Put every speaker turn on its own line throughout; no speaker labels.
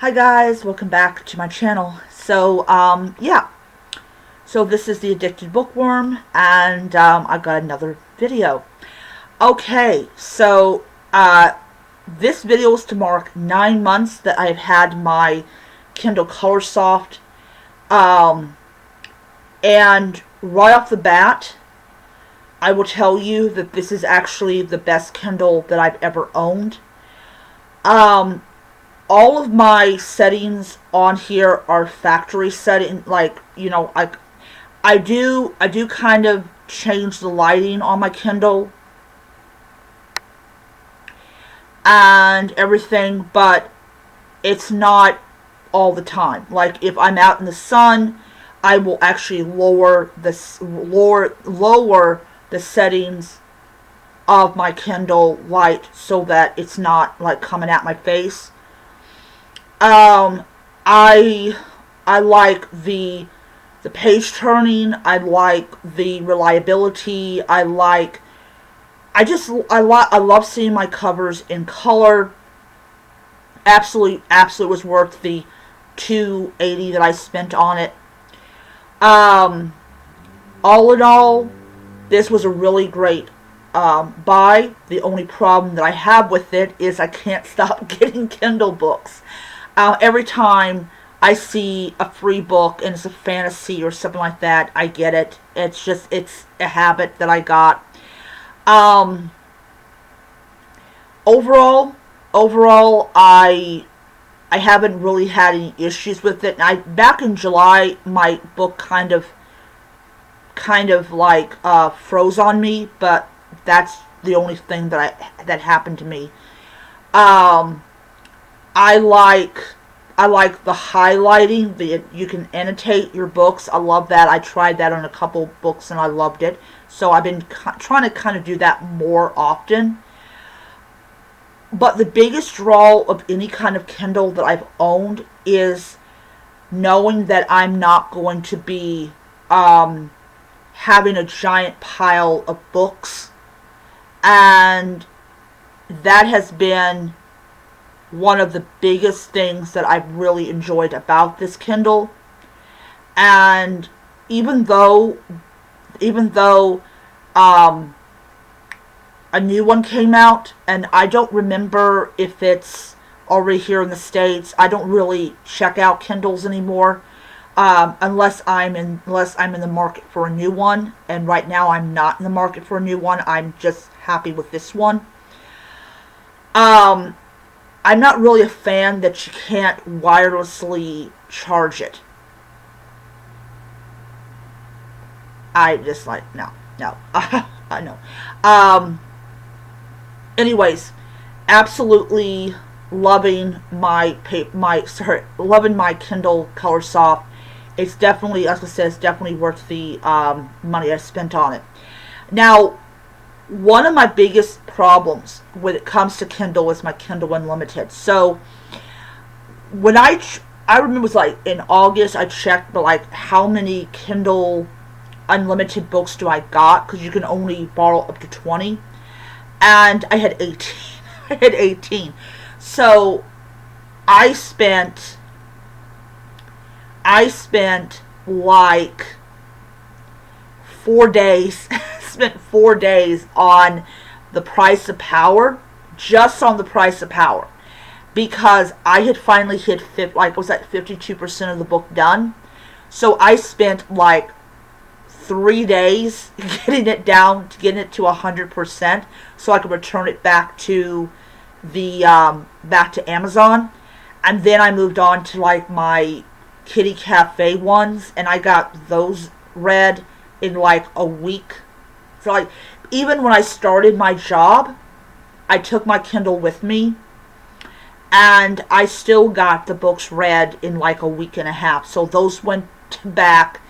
Hi guys, welcome back to my channel. Yeah. So this is the Addicted Bookworm, and I got another video. Okay, this video is to mark 9 months that I've had my Kindle Colorsoft. And right off the bat, I will tell you that this is actually the best Kindle that I've ever owned. All of my settings on here are factory setting, I do kind of change the lighting on my Kindle and everything, but it's not all the time. Like if I'm out in the sun, I will actually lower the settings of my Kindle light so that it's not like coming at my face. I like the page turning. I like the reliability. I love seeing my covers in color. Absolutely was worth the $280 that I spent on it. All in all, this was a really great buy. The only problem that I have with it is I can't stop getting Kindle books. Every time I see a free book and it's a fantasy or something like that, I get it. It's a habit that I got. Overall, I haven't really had any issues with it. Back in July, my book kind of froze on me, but that's the only thing that happened to me. I like the highlighting. You can annotate your books. I love that. I tried that on a couple books and I loved it. So I've been trying to kind of do that more often. But the biggest draw of any kind of Kindle that I've owned is knowing that I'm not going to be having a giant pile of books. And that has been one of the biggest things that I've really enjoyed about this Kindle. And even though a new one came out, and I don't remember if it's already here in the States. I don't really check out Kindles anymore, unless I'm in the market for a new one. And right now I'm not in the market for a new one. I'm just happy with this one. I'm not really a fan that you can't wirelessly charge it. I just no. I know. Anyways, absolutely loving my Kindle Colorsoft. It's definitely, as I said, it's definitely worth the money I spent on it. Now, one of my biggest problems when it comes to Kindle is my Kindle Unlimited. So when I remember it was like in August, I checked how many Kindle Unlimited books do I got, because you can only borrow up to 20, and I had 18. I had 18. So I spent like 4 days spent 4 days on the price of power, just on the price of power, because I had finally hit 52% of the book done. So I spent like 3 days getting it to 100%, so I could return it back to Amazon. And then I moved on to like my Kitty Cafe ones, and I got those read in like a week. So like, even when I started my job, I took my Kindle with me, and I still got the books read in like a week and a half. So those went back,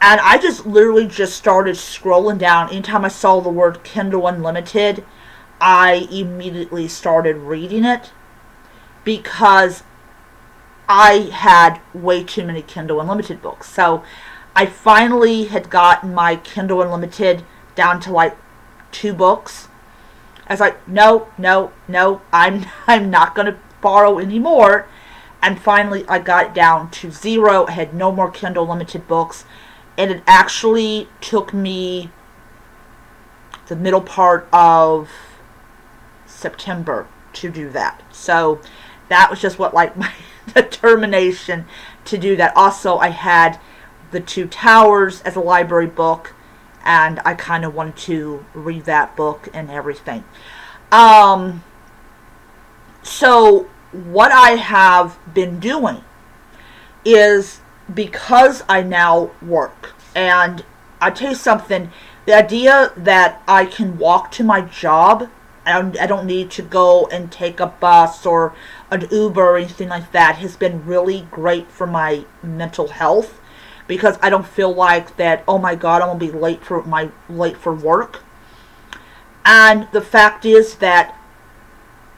and I just literally just started scrolling down. Anytime I saw the word Kindle Unlimited, I immediately started reading it, because I had way too many Kindle Unlimited books. So I finally had gotten my Kindle Unlimited down to like 2 books. I was like, no, I'm not going to borrow anymore. And finally, I got it down to 0. I had no more Kindle Unlimited books. And it actually took me the middle part of September to do that. So that was just what, like, my determination to do that. Also, I had The Two Towers as a library book, and I kind of wanted to read that book and everything. So what I have been doing is, because I now work, and I tell you something, the idea that I can walk to my job, and I don't need to go and take a bus or an Uber or anything like that, has been really great for my mental health, because I don't feel like that, oh my god, I'm going to be late for work. And the fact is that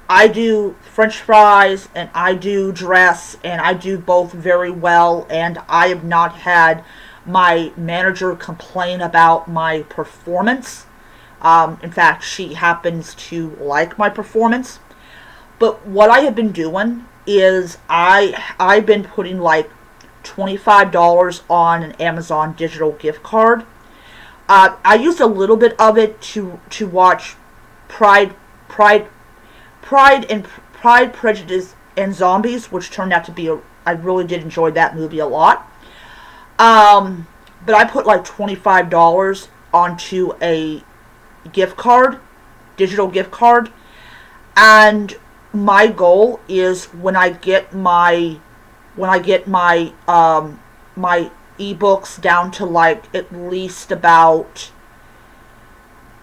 I do French fries and I do dress, and I do both very well, and I have not had my manager complain about my performance. In fact, she happens to like my performance. But what I have been doing is I've been putting like $25 on an Amazon digital gift card. I used a little bit of it to watch Pride, Prejudice, and Zombies, which turned out to be I really did enjoy that movie a lot. But I put like $25 onto a gift card, digital gift card, and my goal is when I get my my ebooks down to like at least about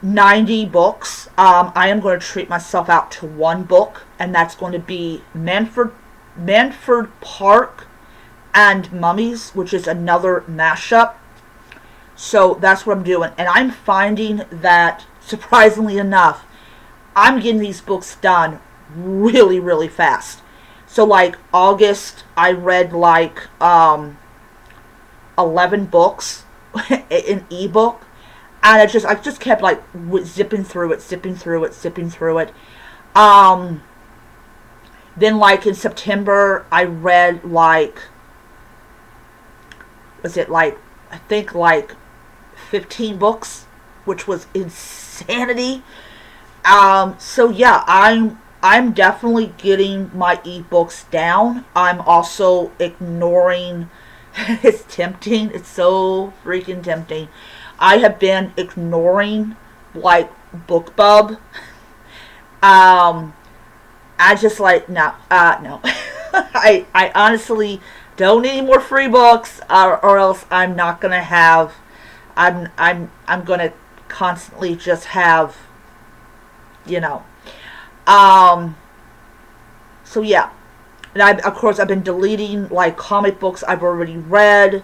90 books, I am going to treat myself out to one book, and that's going to be Manfred Park and Mummies, which is another mashup. So that's what I'm doing, and I'm finding that, surprisingly enough, I'm getting these books done really, really fast. So like August, I read like 11 books in ebook, and I just kept like zipping through it. Then like in September, I read like, I think like 15 books, which was insanity. So yeah, I'm definitely getting my ebooks down. I'm also ignoring. It's tempting. It's so freaking tempting. I have been ignoring like BookBub. I just like no. I honestly don't need any more free books, or else I'm not gonna have. I'm gonna constantly just have, you know. So yeah, and of course I've been deleting like comic books I've already read,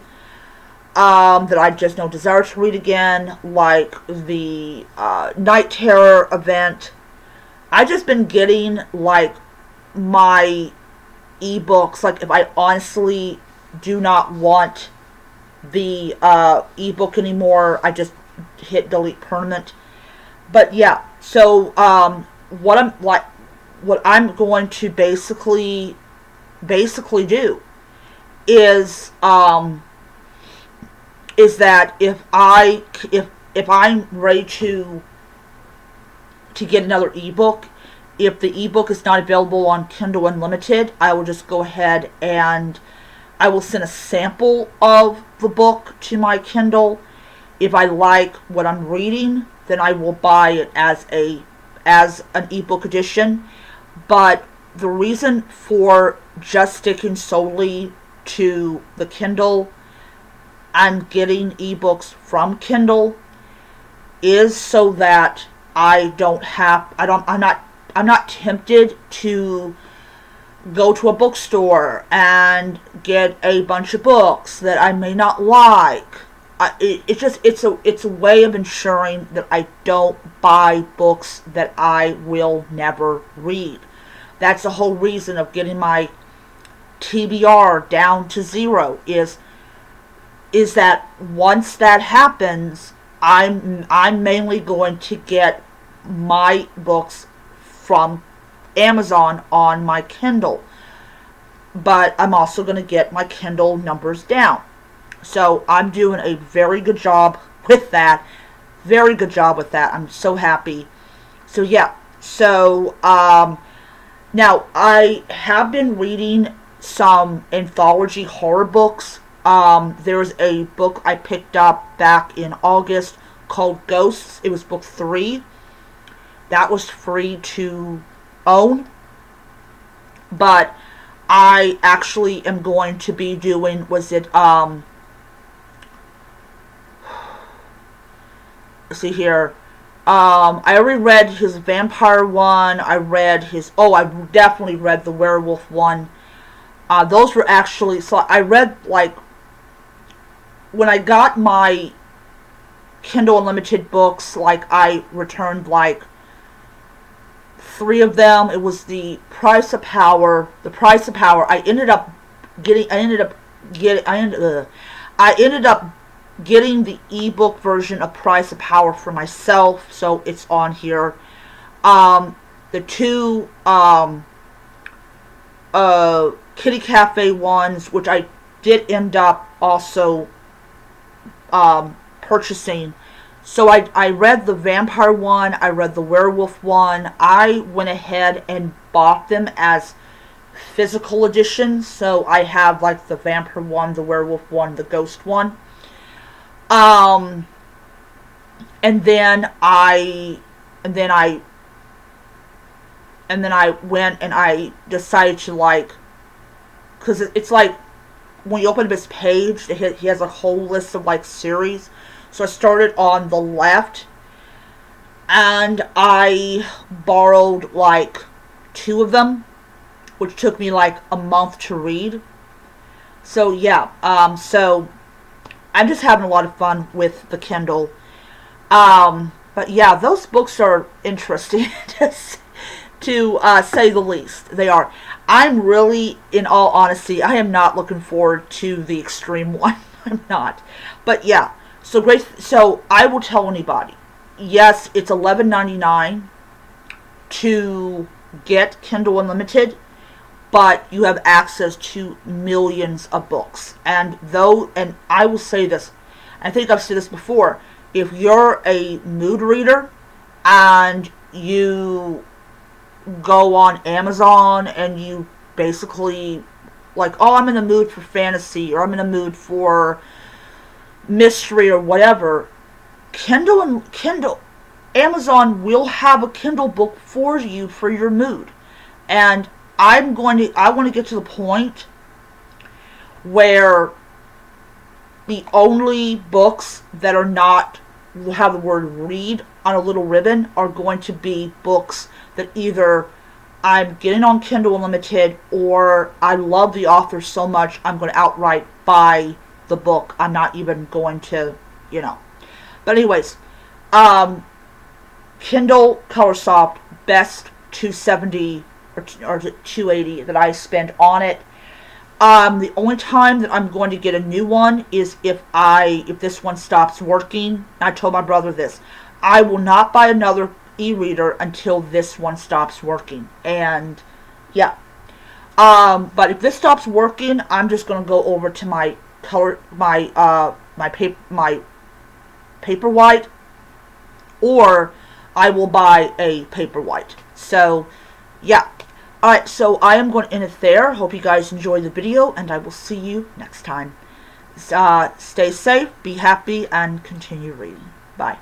that I just no desire to read again, like the Night Terror event. I just been getting like my ebooks, like if I honestly do not want the ebook anymore, I just hit delete permanent. But yeah, so what I'm going to basically do is that if I'm ready to get another ebook, if the ebook is not available on Kindle Unlimited, I will just go ahead and I will send a sample of the book to my Kindle. If I like what I'm reading, then I will buy it as an ebook edition. But the reason for just sticking solely to the Kindle and getting ebooks from Kindle is so that I'm not tempted to go to a bookstore and get a bunch of books that I may not like. It's a way of ensuring that I don't buy books that I will never read. That's the whole reason of getting my TBR down to 0 is that once that happens, I'm mainly going to get my books from Amazon on my Kindle. but I'm also going to get my Kindle numbers down. So I'm doing a very good job with that. Very good job with that. I'm so happy. So yeah. So now I have been reading some anthology horror books. There's a book I picked up back in August called Ghosts. It was book 3. That was free to own. But I actually am going to be doing, see here. I already read his vampire one. I definitely read the werewolf one. Those were actually, so I read, like, when I got my Kindle Unlimited books, like, I returned, like, 3 of them. It was The Price of Power. I ended up getting the ebook version of Price of Power for myself, so it's on here. The 2 Kitty Cafe ones, which I did end up also purchasing. So I read the vampire one, I read the werewolf one. I went ahead and bought them as physical editions. So I have, like, the vampire one, the werewolf one, the ghost one. And then I went and I decided to, like, because it's like when you open up his page, he has a whole list of, like, series. So I started on the left, and I borrowed, like, 2 of them, which took me, like, a month to read. So yeah, so I'm just having a lot of fun with the Kindle. But yeah, those books are interesting to say the least. They are. I'm really, in all honesty, I am not looking forward to the extreme one. I'm not. But yeah. So great. So I will tell anybody. Yes, it's $11.99 to get Kindle Unlimited, but you have access to millions of books. And I will say this, I think I've said this before, if you're a mood reader and you go on Amazon and you basically, like, oh, I'm in the mood for fantasy, or I'm in the mood for mystery, or whatever, Amazon will have a Kindle book for you for your mood. And I want to get to the point where the only books that are not, have the word read on a little ribbon, are going to be books that either I'm getting on Kindle Unlimited, or I love the author so much I'm going to outright buy the book. I'm not even going to, But anyways, Kindle Colorsoft, best 270 or 280 that I spend on it. The only time that I'm going to get a new one is if this one stops working. I told my brother this. I will not buy another e-reader until this one stops working. And yeah. But if this stops working, I'm just going to go over to my Paperwhite, or I will buy a Paperwhite. So yeah. Alright, so I am going to end it there. Hope you guys enjoyed the video, and I will see you next time. Stay safe, be happy, and continue reading. Bye.